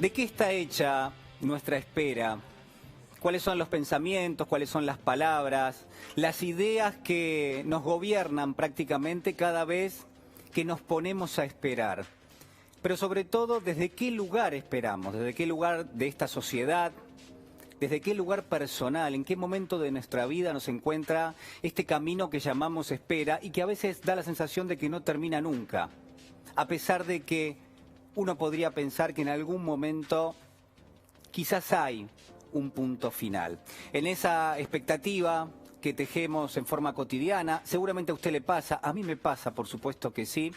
¿De qué está hecha nuestra espera? ¿Cuáles son los pensamientos, cuáles son las palabras, las ideas que nos gobiernan prácticamente cada vez que nos ponemos a esperar? Pero sobre todo, ¿desde qué lugar esperamos? ¿Desde qué lugar de esta sociedad? ¿Desde qué lugar personal? ¿En qué momento de nuestra vida nos encuentra este camino que llamamos espera y que a veces da la sensación de que no termina nunca? A pesar de que uno podría pensar que en algún momento quizás hay un punto final. En esa expectativa que tejemos en forma cotidiana, seguramente a usted le pasa, a mí me pasa, por supuesto que sí.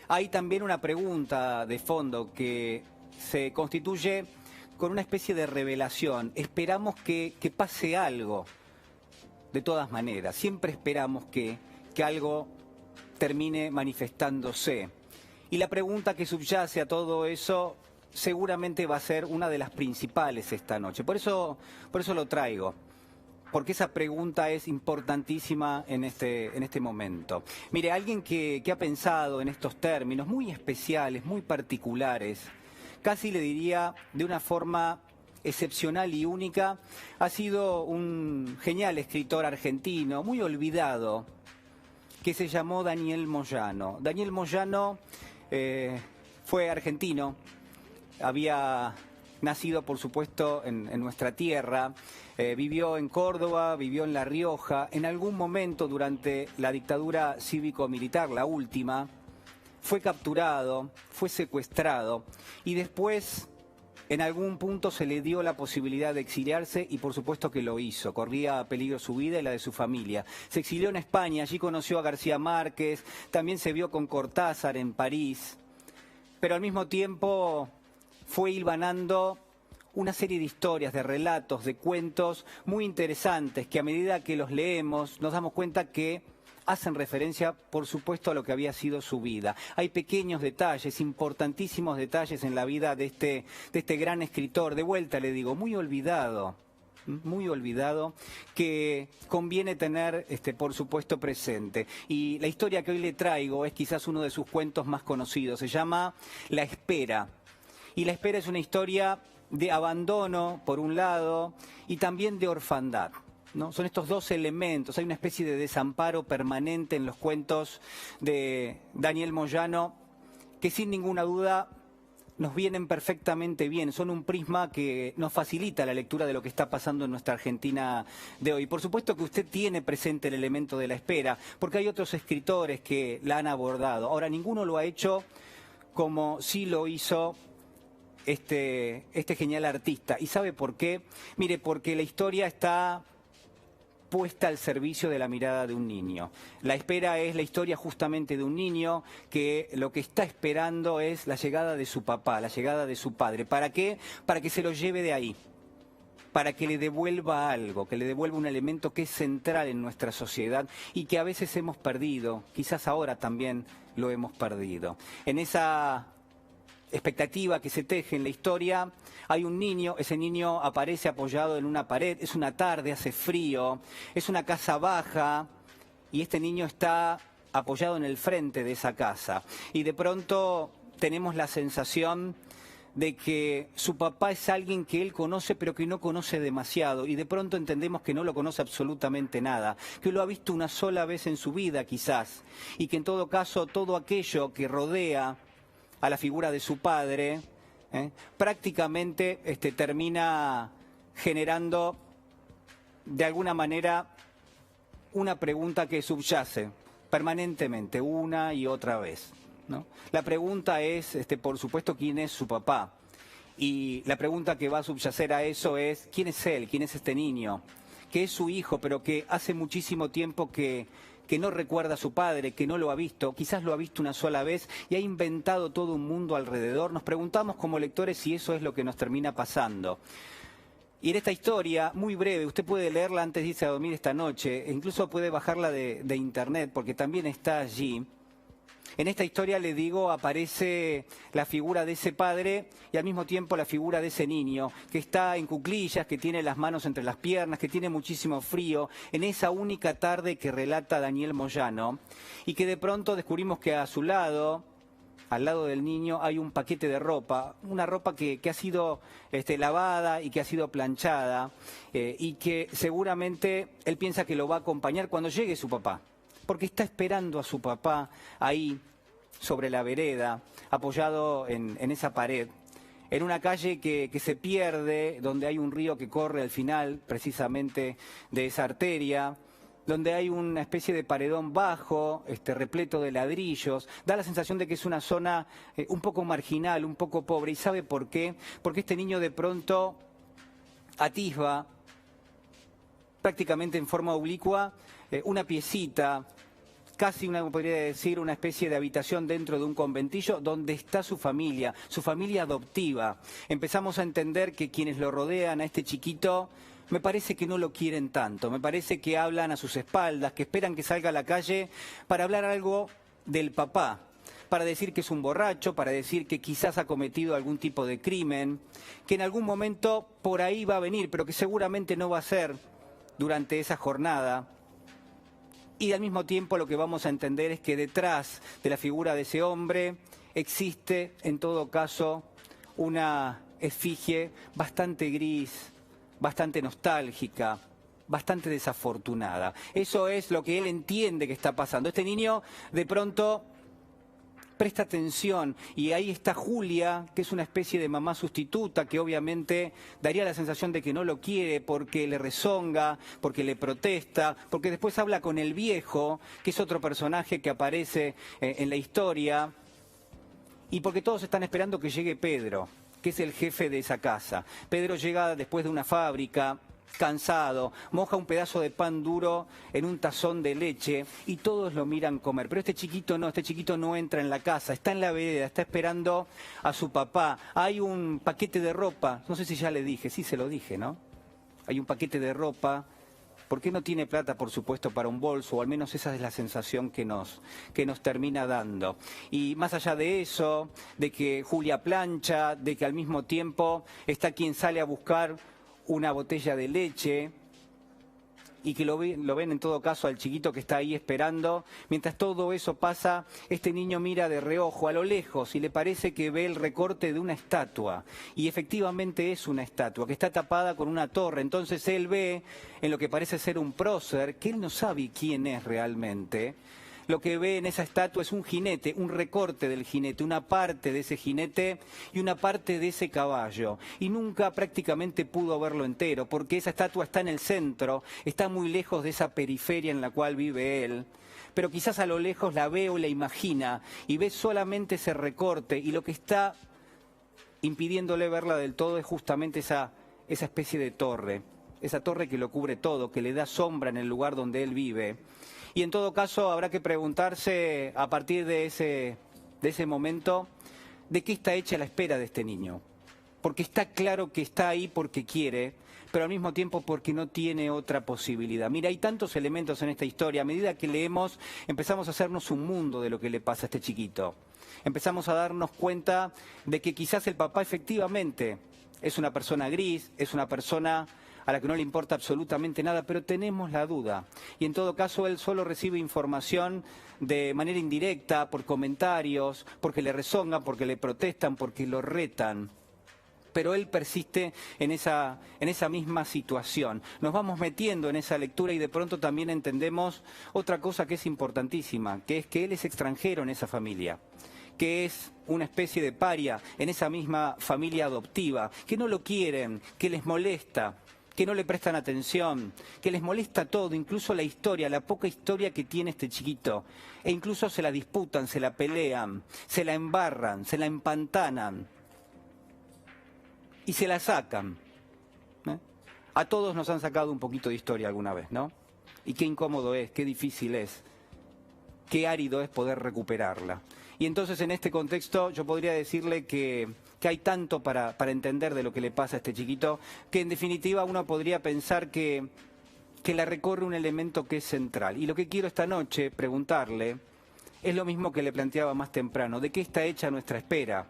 Hay también una pregunta de fondo que se constituye con una especie de revelación. Esperamos que pase algo, de todas maneras. Siempre esperamos que algo termine manifestándose. Y la pregunta que subyace a todo eso seguramente va a ser una de las principales esta noche. Por eso lo traigo, porque esa pregunta es importantísima en este momento. Mire, alguien que ha pensado en estos términos muy especiales, muy particulares, casi le diría de una forma excepcional y única, ha sido un genial escritor argentino, muy olvidado, que se llamó Daniel Moyano. Daniel Moyano fue argentino, había nacido, por supuesto, en nuestra tierra, vivió en Córdoba, vivió en La Rioja. En algún momento, durante la dictadura cívico-militar, la última, fue capturado, fue secuestrado y después, en algún punto, se le dio la posibilidad de exiliarse y por supuesto que lo hizo. Corría peligro su vida y la de su familia. Se exilió en España, allí conoció a García Márquez, también se vio con Cortázar en París, pero al mismo tiempo fue hilvanando una serie de historias, de relatos, de cuentos muy interesantes que a medida que los leemos nos damos cuenta que hacen referencia, por supuesto, a lo que había sido su vida. Hay pequeños detalles, importantísimos detalles en la vida de este gran escritor. De vuelta le digo, muy olvidado, que conviene tener, por supuesto, presente. Y la historia que hoy le traigo es quizás uno de sus cuentos más conocidos. Se llama La Espera. Y La Espera es una historia de abandono, por un lado, y también de orfandad, ¿no? Son estos dos elementos. Hay una especie de desamparo permanente en los cuentos de Daniel Moyano que sin ninguna duda nos vienen perfectamente bien. Son un prisma que nos facilita la lectura de lo que está pasando en nuestra Argentina de hoy. Por supuesto que usted tiene presente el elemento de la espera, porque hay otros escritores que la han abordado. Ahora, ninguno lo ha hecho como sí lo hizo este genial artista. ¿Y sabe por qué? Mire, porque la historia está puesta al servicio de la mirada de un niño. La espera es la historia justamente de un niño que lo que está esperando es la llegada de su papá, la llegada de su padre. ¿Para qué? Para que se lo lleve de ahí, para que le devuelva algo, que le devuelva un elemento que es central en nuestra sociedad y que a veces hemos perdido, quizás ahora también lo hemos perdido. En esa expectativa que se teje en la historia, hay un niño, ese niño aparece apoyado en una pared, es una tarde, hace frío, es una casa baja y este niño está apoyado en el frente de esa casa. Y de pronto tenemos la sensación de que su papá es alguien que él conoce pero que no conoce demasiado y de pronto entendemos que no lo conoce absolutamente nada, que lo ha visto una sola vez en su vida quizás y que en todo caso todo aquello que rodea a la figura de su padre, prácticamente termina generando de alguna manera una pregunta que subyace permanentemente, una y otra vez, ¿no? La pregunta es, por supuesto, ¿quién es su papá? Y la pregunta que va a subyacer a eso es, ¿quién es él? ¿Quién es este niño? Que es su hijo, pero que hace muchísimo tiempo que no recuerda a su padre, que no lo ha visto, quizás lo ha visto una sola vez y ha inventado todo un mundo alrededor. Nos preguntamos como lectores si eso es lo que nos termina pasando. Y en esta historia, muy breve, usted puede leerla antes de irse a dormir esta noche, e incluso puede bajarla de internet porque también está allí. En esta historia, le digo, aparece la figura de ese padre y al mismo tiempo la figura de ese niño que está en cuclillas, que tiene las manos entre las piernas, que tiene muchísimo frío, en esa única tarde que relata Daniel Moyano y que de pronto descubrimos que a su lado al lado del niño hay un paquete de ropa, una ropa que ha sido lavada y que ha sido planchada y que seguramente él piensa que lo va a acompañar cuando llegue su papá, porque está esperando a su papá ahí sobre la vereda, apoyado en esa pared, en una calle que se pierde, donde hay un río que corre al final precisamente de esa arteria, donde hay una especie de paredón bajo, repleto de ladrillos. Da la sensación de que es una zona un poco marginal, un poco pobre. ¿Y sabe por qué? Porque este niño de pronto atisba, prácticamente en forma oblicua, una piecita, casi podría decir, una especie de habitación dentro de un conventillo donde está su familia adoptiva. Empezamos a entender que quienes lo rodean a este chiquito, me parece que no lo quieren tanto, me parece que hablan a sus espaldas, que esperan que salga a la calle para hablar algo del papá, para decir que es un borracho, para decir que quizás ha cometido algún tipo de crimen, que en algún momento por ahí va a venir, pero que seguramente no va a ser durante esa jornada. Y al mismo tiempo lo que vamos a entender es que detrás de la figura de ese hombre existe, en todo caso, una efigie bastante gris, bastante nostálgica, bastante desafortunada. Eso es lo que él entiende que está pasando. Este niño de pronto presta atención y ahí está Julia, que es una especie de mamá sustituta que obviamente daría la sensación de que no lo quiere porque le rezonga, porque le protesta, porque después habla con el viejo, que es otro personaje que aparece en la historia, y porque todos están esperando que llegue Pedro, que es el jefe de esa casa. Pedro llega después de una fábrica, cansado, moja un pedazo de pan duro en un tazón de leche y todos lo miran comer. Pero este chiquito no entra en la casa, está en la vereda, está esperando a su papá. Hay un paquete de ropa, no sé si ya le dije, sí se lo dije, ¿no? Hay un paquete de ropa. ¿Por qué no tiene plata, por supuesto, para un bolso? O al menos esa es la sensación que nos termina dando. Y más allá de eso, de que Julia plancha, de que al mismo tiempo está quien sale a buscar una botella de leche y que lo ven en todo caso al chiquito que está ahí esperando. Mientras todo eso pasa, este niño mira de reojo a lo lejos y le parece que ve el recorte de una estatua. Y efectivamente es una estatua que está tapada con una torre. Entonces él ve en lo que parece ser un prócer, que él no sabe quién es realmente. Lo que ve en esa estatua es un jinete, un recorte del jinete, una parte de ese jinete y una parte de ese caballo. Y nunca prácticamente pudo verlo entero, porque esa estatua está en el centro, está muy lejos de esa periferia en la cual vive él. Pero quizás a lo lejos la ve o la imagina y ve solamente ese recorte y lo que está impidiéndole verla del todo es justamente esa especie de torre. Esa torre que lo cubre todo, que le da sombra en el lugar donde él vive. Y en todo caso habrá que preguntarse a partir de ese momento de qué está hecha la espera de este niño. Porque está claro que está ahí porque quiere, pero al mismo tiempo porque no tiene otra posibilidad. Mira, hay tantos elementos en esta historia. A medida que leemos, empezamos a hacernos un mundo de lo que le pasa a este chiquito. Empezamos a darnos cuenta de que quizás el papá efectivamente es una persona gris, es una persona a la que no le importa absolutamente nada, pero tenemos la duda. Y en todo caso él solo recibe información de manera indirecta, por comentarios, porque le rezongan, porque le protestan, porque lo retan. Pero él persiste en esa misma situación. Nos vamos metiendo en esa lectura y de pronto también entendemos otra cosa que es importantísima, que es que él es extranjero en esa familia, que es una especie de paria en esa misma familia adoptiva, que no lo quieren, que les molesta, que no le prestan atención, que les molesta todo, incluso la historia, la poca historia que tiene este chiquito. E incluso se la disputan, se la pelean, se la embarran, se la empantanan y se la sacan. A todos nos han sacado un poquito de historia alguna vez, ¿no? Y qué incómodo es, qué difícil es, qué árido es poder recuperarla. Y entonces en este contexto yo podría decirle que hay tanto para entender de lo que le pasa a este chiquito, que en definitiva uno podría pensar que la recorre un elemento que es central. Y lo que quiero esta noche preguntarle es lo mismo que le planteaba más temprano. ¿De qué está hecha nuestra espera?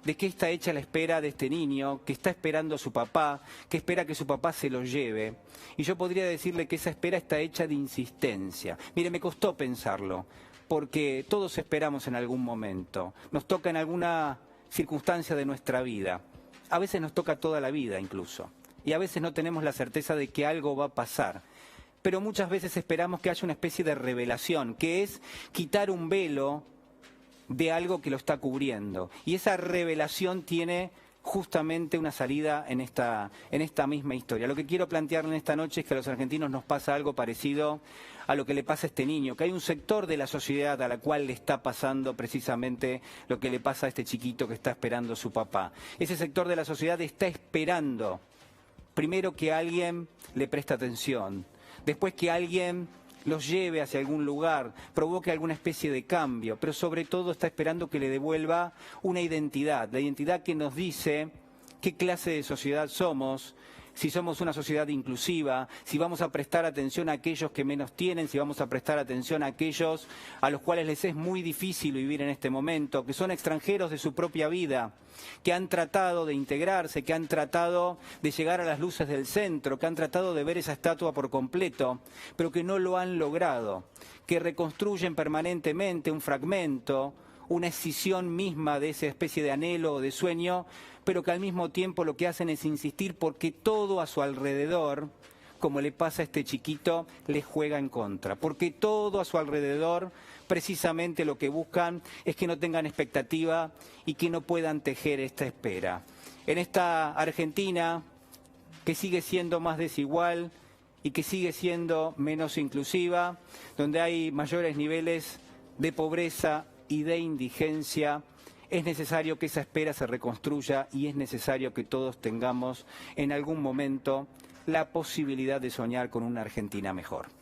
¿De qué está hecha la espera de este niño que está esperando a su papá, que espera que su papá se lo lleve? Y yo podría decirle que esa espera está hecha de insistencia. Mire, me costó pensarlo, porque todos esperamos en algún momento, nos toca en alguna circunstancia de nuestra vida, a veces nos toca toda la vida incluso, y a veces no tenemos la certeza de que algo va a pasar, pero muchas veces esperamos que haya una especie de revelación, que es quitar un velo de algo que lo está cubriendo, y esa revelación tiene justamente una salida en esta misma historia. Lo que quiero plantear en esta noche es que a los argentinos nos pasa algo parecido a lo que le pasa a este niño, que hay un sector de la sociedad a la cual le está pasando precisamente lo que le pasa a este chiquito que está esperando a su papá. Ese sector de la sociedad está esperando, primero, que alguien le preste atención, después que alguien los lleve hacia algún lugar, provoque alguna especie de cambio, pero sobre todo está esperando que le devuelva una identidad, la identidad que nos dice qué clase de sociedad somos, si somos una sociedad inclusiva, si vamos a prestar atención a aquellos que menos tienen, si vamos a prestar atención a aquellos a los cuales les es muy difícil vivir en este momento, que son extranjeros de su propia vida, que han tratado de integrarse, que han tratado de llegar a las luces del centro, que han tratado de ver esa estatua por completo, pero que no lo han logrado, que reconstruyen permanentemente un fragmento, una escisión misma de esa especie de anhelo o de sueño, pero que al mismo tiempo lo que hacen es insistir porque todo a su alrededor, como le pasa a este chiquito, les juega en contra, porque todo a su alrededor precisamente lo que buscan es que no tengan expectativa y que no puedan tejer esta espera. En esta Argentina que sigue siendo más desigual y que sigue siendo menos inclusiva, donde hay mayores niveles de pobreza y de indigencia, es necesario que esa espera se reconstruya y es necesario que todos tengamos en algún momento la posibilidad de soñar con una Argentina mejor.